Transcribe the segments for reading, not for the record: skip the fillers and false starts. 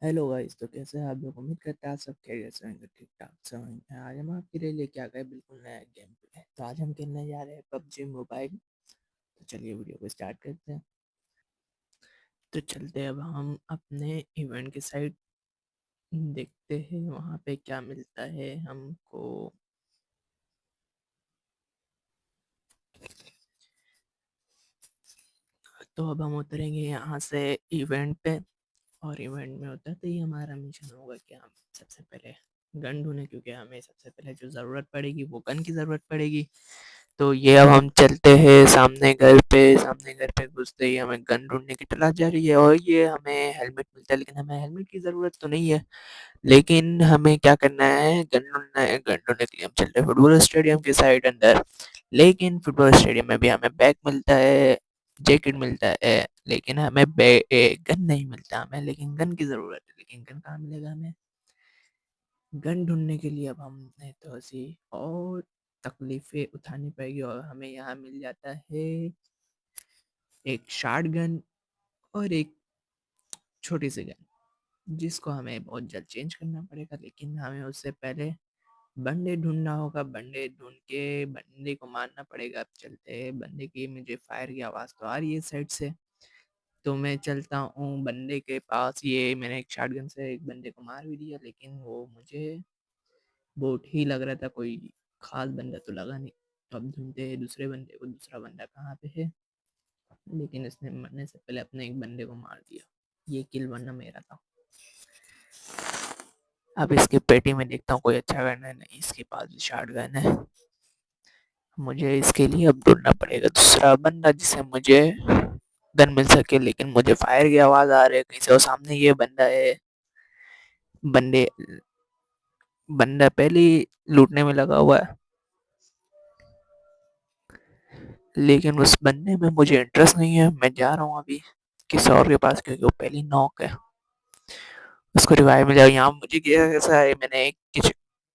Hello guys, तो कैसे हैं आप लोग। उम्मीद करते हैं आप सब खैरियत से होंगे, ठीक ठाक से होंगे। आज हम आपके लिए लेके आ गए बिल्कुल नया गेम प्ले। तो आज हम खेलने जा रहे हैं पबजी मोबाइल। तो चलिए वीडियो को स्टार्ट करते हैं। तो चलते हैं, अब हम अपने इवेंट की साइड देखते हैं वहाँ पे क्या मिलता है हमको। तो अब हम उतरेंगे यहाँ से इवेंट पे। और इवेंट में होता है तो ये हमारा मिशन होगा कि हम सबसे पहले गन ढूंढें, क्योंकि हमें सबसे पहले जो ज़रूरत पड़ेगी वो गन की ज़रूरत पड़ेगी। तो ये अब हम चलते हैं सामने घर पे घुसते ही हमें गन ढूंढने की तलाश जा रही है। और ये हमें हेलमेट मिलता है, लेकिन हमें हेलमेट की ज़रूरत तो नहीं है। लेकिन हमें क्या करना है, गन ढूंढना है। गन ढूंढने के लिए हम चलते हैं फुटबॉल स्टेडियम के साइड अंदर। लेकिन फुटबॉल स्टेडियम में भी हमें बैग मिलता है, जैकेट मिलता है, लेकिन हमें गन नहीं मिलता हमें। लेकिन गन की ज़रूरत है, लेकिन गन कहाँ मिलेगा हमें। गन ढूंढने के लिए अब हमने तो ऐसी और तकलीफ़ें उठानी पड़ेगी। और हमें यहाँ मिल जाता है एक शॉटगन और एक छोटी सी गन, जिसको हमें बहुत जल्द चेंज करना पड़ेगा। लेकिन हमें उससे पहले बंदे ढूंढना होगा। बंदे ढूंढ के बंदे को मारना पड़ेगा। अब चलते हैं, बंदे की मुझे फायर की आवाज़ तो आ रही है साइड से। तो मैं चलता हूँ बंदे के पास। ये मैंने एक शॉटगन से एक बंदे को मार भी दिया, लेकिन वो मुझे बोट ही लग रहा था, कोई खास बंदा तो लगा नहीं। तो अब ढूंढते हैं दूसरे बंदे को, दूसरा बंदा कहाँ पे है। लेकिन इसने मरने से पहले अपने एक बंदे को मार दिया। ये किल वरना मेरा था। अब इसके पेटी में देखता हूँ कोई अच्छा गन है, नहीं इसके पास भी शॉट गन है। मुझे इसके लिए अब ढूंढना पड़ेगा दूसरा बंदा जिसे मुझे गन मिल सके। लेकिन मुझे फायर की आवाज़ आ रही है कहीं से, और सामने ये बंदा है। बंदे बंदा पहले ही लूटने में लगा हुआ है, लेकिन उस बंदे में मुझे इंटरेस्ट नहीं है। मैं जा रहा हूँ अभी किसी और के पास, क्योंकि वो पहली नॉक है। उसको रिवाइव मिल जाएगा। यहाँ मुझे क्या कैसा है, मैंने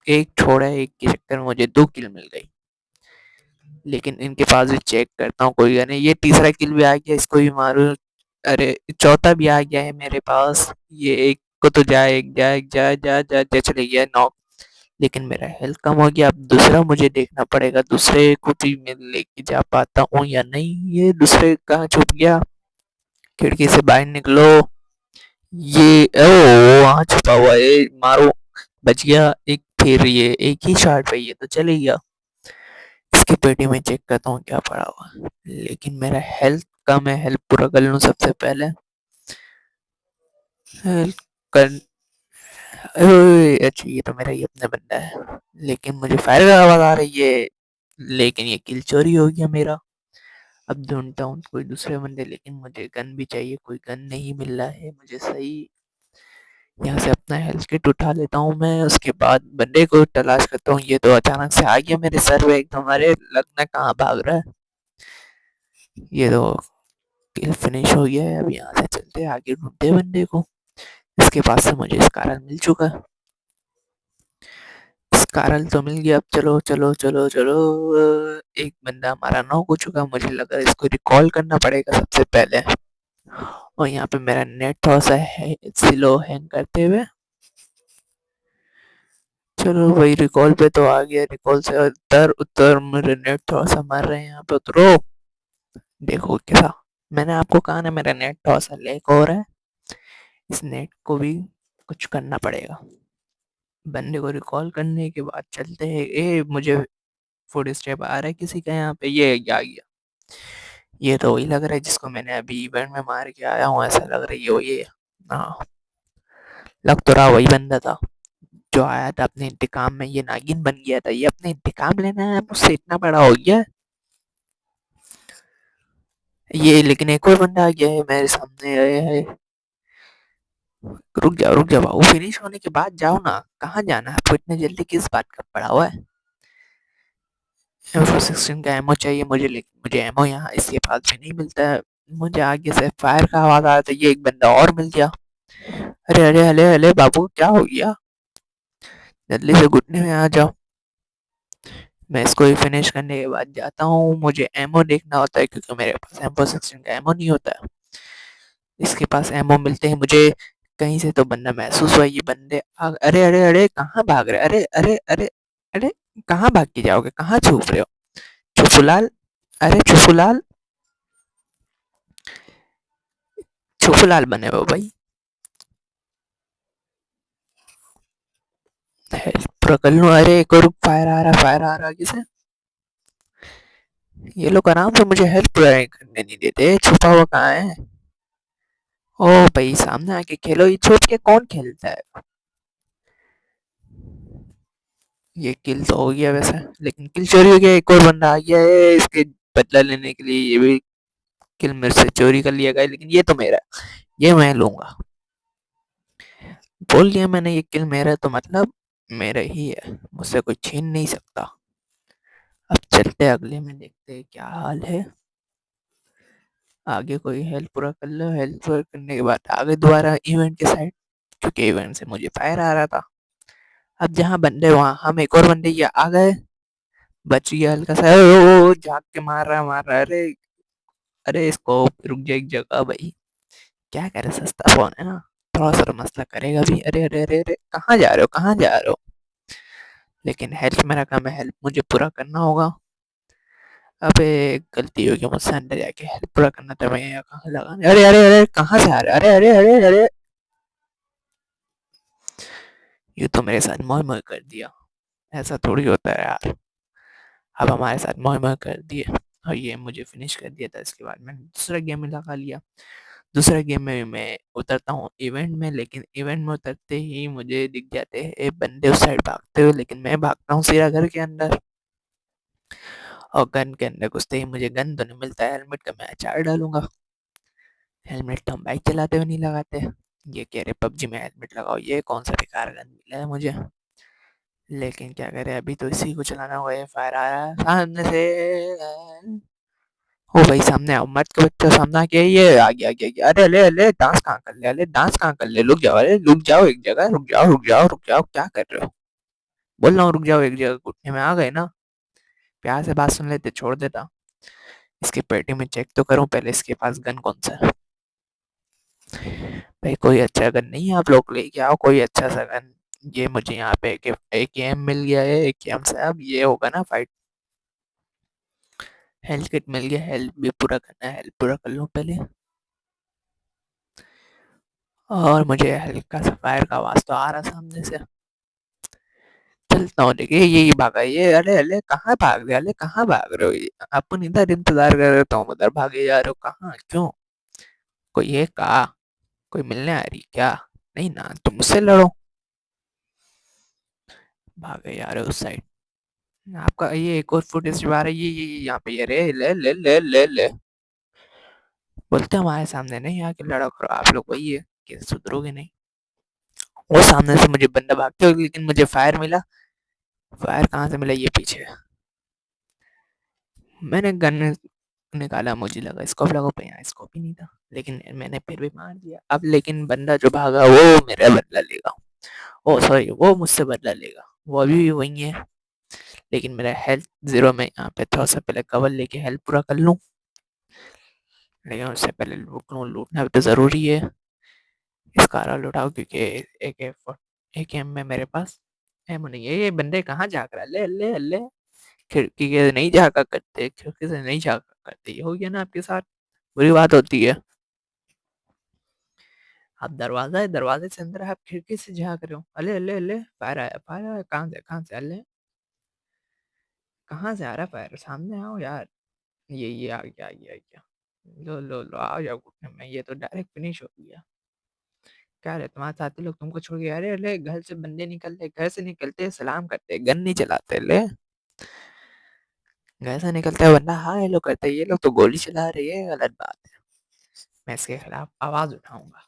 एक छोड़ा है, एक के चक्कर में मुझे 2 किल मिल गई। लेकिन इनके पास भी चेक करता हूँ कोई गन है। ये तीसरा किल भी आ गया, इसको भी मारूँ। अरे चौथा भी आ गया है मेरे पास। ये एक को तो जाए, जाए जा जा जा जा चले गया नॉक। लेकिन मेरा हेल्थ कम हो गया। अब दूसरा मुझे देखना पड़ेगा, दूसरे को भी मैं लेके जा पाता हूँ या नहीं। ये दूसरे कहाँ छुप गया, खिड़की से बाहर निकलो। ये ओ वहाँ छुपा हुआ है, मारो। बच गया एक। फिर ये एक ही शॉट पे ये तो चले गया। इसकी पेटी में चेक करता हूँ क्या पड़ा हुआ है। लेकिन मेरा हेल्थ कम है, हेल्थ पूरा कर लूँ सबसे पहले। हेल्थ कर ओए, अच्छा ये तो मेरा ही अपना बंदा है। लेकिन मुझे फायर का आवाज आ रही है। लेकिन ये किल चोरी हो गया मेरा। अब ढूंढता हूँ कोई दूसरे बंदे, लेकिन मुझे गन भी चाहिए। कोई गन नहीं मिल रहा है मुझे सही। यहाँ से अपना हेल्थ किट उठा लेता हूँ मैं। उसके बाद बंदे को तलाश करता हूँ। ये तो अचानक से आ गया मेरे सर पे एकदम। अरे लगना कहाँ भाग रहा है। ये तो किल फिनिश हो गया है। अब यहाँ से चलते हैं आगे, ढूंढते हैं बंदे को। इसके पास से मुझे स्कारल मिल चुका है। स्कारल तो मिल गया। अब चलो चलो चलो चलो। एक बंदा हमारा नॉक हो चुका। मुझे लगा इसको रिकॉल करना पड़ेगा सबसे पहले। और यहाँ पे मेरा नेट थोड़ा सा है स्लो हैंग करते हुए। चलो भाई, रिकॉल पे तो आ गया। रिकॉल से उतर उतर, मेरे नेट थोड़ा सा मार रहे हैं। यहाँ पे उतरो। देखो कैसा, मैंने आपको कहा ना मेरा नेट थोड़ा सा लैग हो रहा है। इस नेट को भी कुछ करना पड़ेगा। बंदे को रिकॉल करने के बाद चलते हैं। मुझे फुट स्टेप आ रहा है किसी का यहाँ पे। ये आ गया। ये तो वही लग रहा है जिसको मैंने अभी इवेंट में मार के आया हूँ। ऐसा लग रहा है ये वही है। हाँ, लग तो रहा वही बंदा था जो आया था अपने इंतकाम में। ये नागिन बन गया था। ये अपने इंतकाम लेना है मुझसे, इतना बड़ा हो गया। ये लेकिन एक और बंदा आ गया है मेरे सामने। है रुक जाओ बाबू, फिनिश होने के बाद जाओ ना। कहाँ जाना है आपको, इतने जल्दी किस बात का पड़ा हुआ है। M416 का एमओ चाहिए मुझे, लेकिन मुझे एमओ यहाँ इसके पास भी नहीं मिलता है। मुझे आगे से फायर का आवाज आ रहा था। ये एक बंदा और मिल गया। अरे अरे अरे अरे बाबू, क्या हो गया। जल्दी से घुटने में आ जाओ। मैं इसको ही फिनिश करने के बाद जाता हूँ। मुझे एमओ देखना होता है, क्योंकि मेरे पास M416 का एमओ नहीं होता है। इसके पास एमओ मिलते हैं मुझे। कहीं से तो बंदा महसूस हुआ, ये बंदे अरे अरे अरे कहाँ भाग रहे, अरे अरे अरे अरे, कहाँ भाग के जाओगे, कहाँ छुप रहे हो, छुपुलाल, अरे छुपुलाल, छुपुलाल बने हो भाई। पूरा कर लूँ, अरे एक और फायर आ रहा, फायर आ रहा किसे, ये लोग आराम से मुझे हेल्प करने नहीं देते, छुपा हुआ कहाँ है। ओ भाई सामने आके खेलो, ये छुप के कौन खेलता है। ये किल तो हो गया वैसे, लेकिन किल चोरी हो गया, एक और बंदा आ गया है इसके बदला लेने के लिए, ये भी किल मेरे से चोरी कर लिया गया, लेकिन ये तो मेरा है, ये मैं लूंगा। बोल दिया मैंने, ये किल मेरा है तो मतलब मेरा ही है, मुझसे कोई छीन नहीं सकता। अब चलते हैं अगले में, देखते हैं क्या हाल है। आगे कोई हेल्प पूरा कर लो, हेल्प पूरा करने के बाद आगे दोबारा इवेंट के साइड, क्योंकि इवेंट से मुझे फायर आ रहा था। अब जहाँ बंदे वहाँ हम एक और बंदे ये आ गए, बच गया हल्का सा, ओ झाग के मार रहा, अरे अरे इसको रुक जा एक जगह भाई, क्या करे, सस्ता फोन है ना, थोड़ा सा तो मसला करेगा भी, अरे अरे अरे अरे कहाँ जा रहे हो, कहाँ जा रहे हो। लेकिन हेल्प मेरा काम है, हेल्प मुझे पूरा करना होगा। अबे गलती हो गई मुझसे, अंदर जाके हेल्प पूरा करना था, मैं यहाँ कहाँ लगाने, अरे अरे अरे कहाँ से आ रहे, अरे अरे अरे अरे, ये तो मेरे साथ मोह मोह कर दिया, ऐसा थोड़ी होता है यार। अब हमारे साथ मोह मोह कर दिए और ये मुझे फिनिश कर दिया था, इसके बाद मैंने दूसरा गेम में लगा लिया। दूसरे गेम में भी मैं उतरता हूँ इवेंट में, लेकिन इवेंट में उतरते ही मुझे दिख जाते हैं बंदे उस साइड भागते हुए, लेकिन मैं भागता हूँ सीधा घर के अंदर, और गन के अंदर घुसते ही मुझे गन तो नहीं मिलता है, हेलमेट का मैं अचार डालूंगा। हेलमेट तो हम बाइक चलाते हुए नहीं लगाते, ये कह रहे पबजी में हेलमेट लगाओ, ये कौन सा बेकार गन मिला है मुझे, लेकिन क्या करें, अभी तो इसी को चलाना हुआ है। फायर आ रहा है सामने से, ओ भाई सामने आओ, मर्द का बच्चा सामने आके, ये आ गया, आ गया, आ गया। अरे अरे अरे डांस कहाँ कर ले, अरे डांस कहाँ कर ले, रुक जाओ, अरे रुक जाओ एक जगह, रुक जाओ रुक जाओ रुक जाओ, क्या कर रहे हो, बोल रहा हूँ रुक जाओ एक जगह, घुटने में आ गए ना, प्यार से बात सुन लेते, छोड़ देता। इसकी पेटी में चेक तो करूं पहले, इसके पास गन कौन सा है। भाई कोई अच्छा गन नहीं है, आप लोग लेके आओ कोई अच्छा सा गन। ये मुझे यहाँ पे एक एम मिल गया है, एक एम से अब ये होगा ना फाइट। हेल्थ किट मिल गया, हेल्थ भी पूरा करना है, हेल्थ पूरा कर लूँ पहले। और मुझे हल्का सा फायर का आवाज तो आ रहा सामने से, चलता हूँ, देखिए ये भागा, ये अरे अरे कहाँ भाग रहे, अरे कहाँ भाग रहे हो, ये अपन इधर इंतजार कर रहे हो, उधर भागे जा रहे हो, कहाँ क्यों, कोई है कहा, कोई मिलने आ रही क्या, नहीं ना, तुम मुझसे लड़ो, भागे जा रहे हो उस साइड। आपका ये एक और फुटेज आ रहा है, ये यहाँ पे, ये रे ले ले ले ले ले, बोलते हमारे सामने नहीं आके लड़ा करो आप लोग, वही है कि सुधरोगे नहीं। वो सामने से मुझे बंदा भागते हो, लेकिन मुझे फायर मिला, फायर कहाँ से मिला, ये पीछे, मैंने गन निकाला, मुझे लगा स्कोप लगा पे, यहाँ स्कोप ही नहीं था, लेकिन मैंने फिर भी मार दिया। अब लेकिन बंदा जो भागा वो मेरा बदला लेगा, ओ सॉरी वो मुझसे बदला लेगा, वो अभी भी वही है, लेकिन मेरा हेल्थ जीरो में, यहाँ पे थोड़ा सा पहले कवर लेके हेल्थ पूरा कर लूँ, लेकिन उससे पहले लूट लूँ, लूटना भी तो ज़रूरी है। इसका आरा लुटाओ, क्योंकि एक एम में मेरे पास एम नहीं है। ये बंदे कहाँ झाँक रहा है, ले ले ले, खिड़की के नहीं झाँका करते, खिड़की से नहीं झाँका करते, ये हो गया ना आपके साथ, बुरी बात होती है। आप दरवाजा है, दरवाजे से अंदर, आप खिड़की से झाँक रहे हो, अले अले अले, फायर आया, कहाँ से अले, कहाँ से आ रहा है फायर, सामने आओ यार, ये आ गया, आ गया, आ गया, लो आओ जाओ घुटने में, ये तो डायरेक्ट फिनिश हो गया। क्या रे तुम्हारे साथी लोग तुमको छोड़ के, अरे अरे घर से बंदे निकलते, घर से निकलते सलाम करते, गन नहीं चलाते, ले घर से निकलते हैं वरना हाँ ये लोग करते हैं, ये लोग तो गोली चला रही है, गलत बात है, मैं इसके खिलाफ आवाज उठाऊंगा।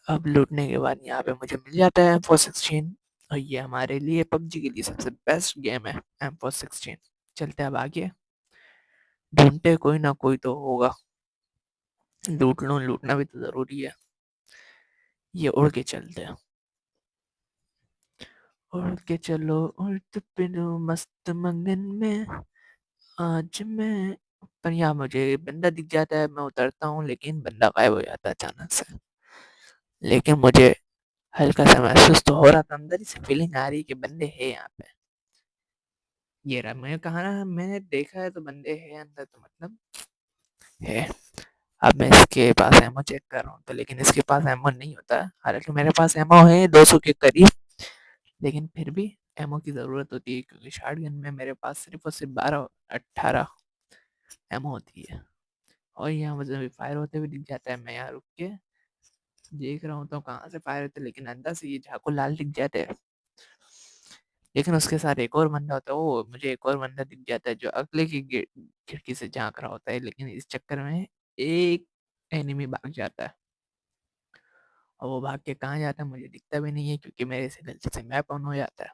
अब लूटने के बाद यहाँ पे मुझे मिल जाता है M416, और ये हमारे लिए पबजी के लिए सबसे बेस्ट गेम है, M416। चलते हैं अब आगे, ढूंढते कोई ना कोई तो होगा, लूट लो, लूटना भी तो जरूरी है। ये उड़ के चलते हैं, उड़ के चलो उड़ पिनो मस्त मंगन में, आज मैं पर यहाँ मुझे बंदा दिख जाता है, मैं उतरता हूँ लेकिन बंदा गायब हो जाता है अचानक से। लेकिन मुझे हल्का-सा महसूस तो हो रहा था, अंदर ही से फीलिंग आ रही है कि बंदे हैं यहाँ पे। ये रहा, मैंने कहा ना मैंने देखा है तो बंदे हैं अंदर, तो मतलब है। अब मैं इसके पास एमो चेक कर रहा हूँ तो, लेकिन इसके पास एमो नहीं होता है। हालाँकि मेरे पास एमो है 200 के करीब, लेकिन फिर भी एमो की ज़रूरत होती है क्योंकि शॉटगन में मेरे पास सिर्फ़ और सिर्फ़ 12-18 एमो होती है। और यहाँ मुझे अभी फायर होते हुए दिख जाता है, मैं यहाँ रुक के देख रहा होता हूँ कहाँ से फायर होते हैं, लेकिन अंदर से ये झाको लाल दिख जाते हैं। लेकिन उसके साथ एक और बंदा होता है, वो मुझे एक और बंदा दिख जाता है जो अगले की खिड़की से झाँक रहा होता है, लेकिन इस चक्कर में एक एनिमी भाग जाता है। और वो भाग के कहाँ जाता है मुझे दिखता भी नहीं है क्योंकि मेरे से गलती से मैप ऑन हो जाता है।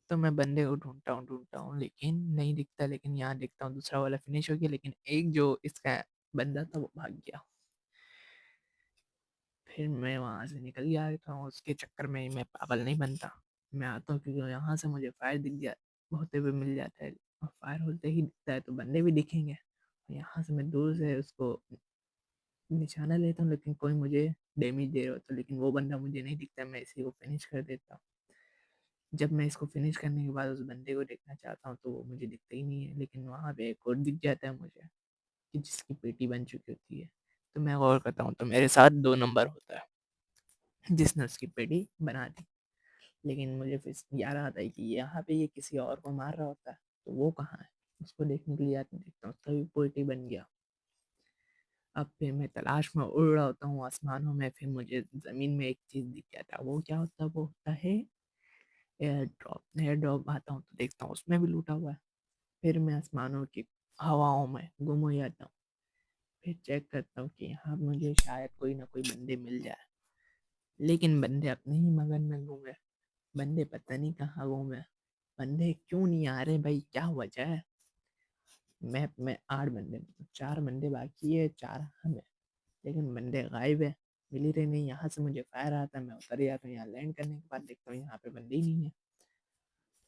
तो मैं बंदे को ढूँढता हूँ लेकिन नहीं दिखता, लेकिन यहाँ देखता हूँ दूसरा वाला फिनिश हो गया, लेकिन एक जो इसका बंदा था वो भाग गया। फिर मैं वहाँ से निकल के आता हूँ, उसके चक्कर में मैं पागल नहीं बनता। मैं आता हूँ क्योंकि यहाँ से मुझे फायर दिख जा होते हुए मिल जाता है, और फायर होते ही दिखता है तो बंदे भी दिखेंगे। यहाँ से मैं दूर से उसको निशाना लेता हूँ, लेकिन कोई मुझे डैमेज दे रहा होता है, लेकिन वो बंदा मुझे नहीं दिखता, मैं इसी को फिनिश कर देता हूँ। जब मैं इसको फिनिश करने के बाद उस बंदे को देखना चाहता हूँ तो वो मुझे दिखता ही नहीं है, लेकिन वहाँ पे एक और दिख जाता है मुझे कि जिसकी पेटी बन चुकी होती है। तो मैं गौर करता हूँ तो मेरे साथ 2 नंबर होता है जिसने उसकी पेटी बना दी। लेकिन मुझे फिर याद आता है कि यहाँ पे ये किसी और को मार रहा होता है, तो वो कहाँ है? उसको देखने के लिए आके देखता हूँ, उसका भी पोल्ट्री बन गया। अब फिर मैं तलाश में उड़ रहा होता हूँ आसमानों में, फिर मुझे ज़मीन में एक चीज़ दिख जाता है, वो क्या होता है? वो होता है एयर ड्रॉप। एयर ड्रॉप आता हूँ तो देखता हूँ उसमें भी लूटा हुआ है। फिर मैं आसमानों की हवाओं में गुम हो जाता हूँ। फिर चेक करता हूँ कि यहाँ मुझे शायद कोई ना कोई बंदे मिल जाए, लेकिन बंदे अपने ही मगन में घूमे। बंदे पता नहीं कहाँ घूमे। बंदे क्यों नहीं आ रहे भाई, क्या वजह है? मैप में 8 बंदे, मतलब 4 बंदे बाकी है, 4 हम है, लेकिन बंदे गायब है, मिल ही रहे नहीं। यहाँ से मुझे फायर आता है, मैं उतर जाता हूँ, यहाँ लैंड करने के बाद देखता हूँ यहाँ पे बंदे ही नहीं है।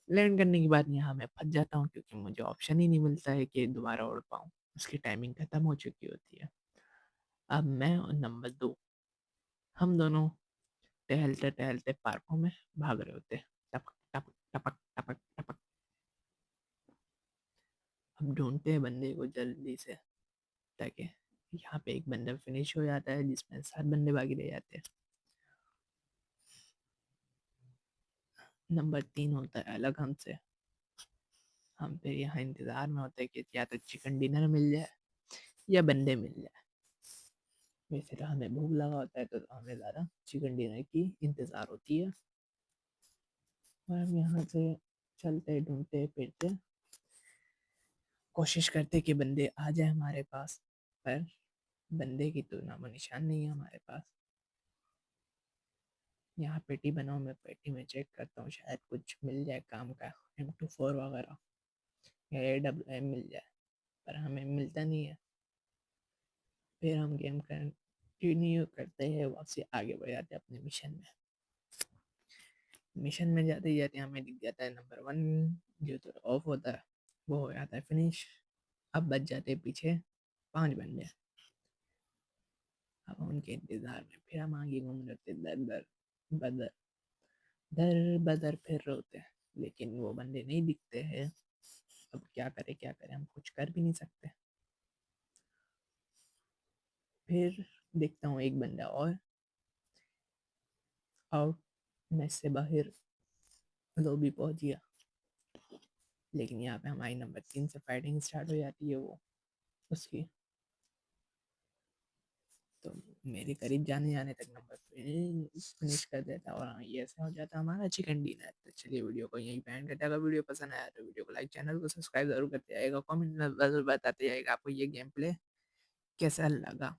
लैंड करने के बाद यहाँ मैं फंस जाता हूँ क्योंकि मुझे ऑप्शन ही नहीं मिलता है कि दोबारा उड़ पाऊँ, उसकी टाइमिंग खत्म हो चुकी होती है। अब मैं और नंबर 2, हम दोनों टहलते टहलते पार्कों में भाग रहे होते हैं, टपक टपक टपक टपक टपक। अब ढूंढते हैं बंदे को जल्दी से, ताकि यहाँ पे एक बंदा फिनिश हो जाता है जिसमें 7 बंदे बाकी रह जाते हैं। नंबर 3 होता है अलग हमसे। हम फिर यहाँ इंतज़ार में होते हैं कि या तो चिकन डिनर मिल जाए या बंदे मिल जाए। वैसे तो हमें भूख लगा होता है तो हमें ज़्यादा चिकन डिनर की इंतज़ार होती है। और हम यहाँ से चलते ढूंढते फिरते कोशिश करते कि बंदे आ जाए हमारे पास, पर बंदे की तो नामो निशान नहीं है हमारे पास। यहाँ पेटी बनाओ, मैं पेटी में चेक करता हूँ शायद कुछ मिल जाए काम का, M24 वगैरह या AWM मिल जाए, पर हमें मिलता नहीं है। फिर हम गेम कंटिन्यू करते हैं, वापसी आगे बढ़ जाते हैं अपने मिशन में। मिशन में जाते ही जाते हमें दिख जाता है नंबर 1 जो तो ऑफ होता है, वो हो जाता है फिनिश। अब बच जाते हैं पीछे 5 बंदे। अब उनके इंतजार में फिर हम आगे घूम रहे थे, दर दर बदर दर बदर फिर रहे होते हैं, लेकिन वो बंदे नहीं दिखते हैं। अब क्या करें, हम कुछ कर भी नहीं सकते। फिर देखता हूँ एक बंदा और मैच से बाहर लॉबी पहुंच गया, लेकिन यहाँ पे हमारी नंबर 3 से फाइटिंग स्टार्ट हो जाती है वो उसकी। तो मेरे करीब जाने जाने तक नंबर फिनिश कर देता, और हाँ, ये ऐसा हो जाता हमारा चिकन डिनर। तो चलिए वीडियो को यहीं पे एंड करते हैं। अगर वीडियो पसंद आया तो वीडियो को लाइक, चैनल को सब्सक्राइब जरूर करते आइएगा, कमेंट में जरूर बताते आइएगा आपको ये गेम प्ले कैसा लगा।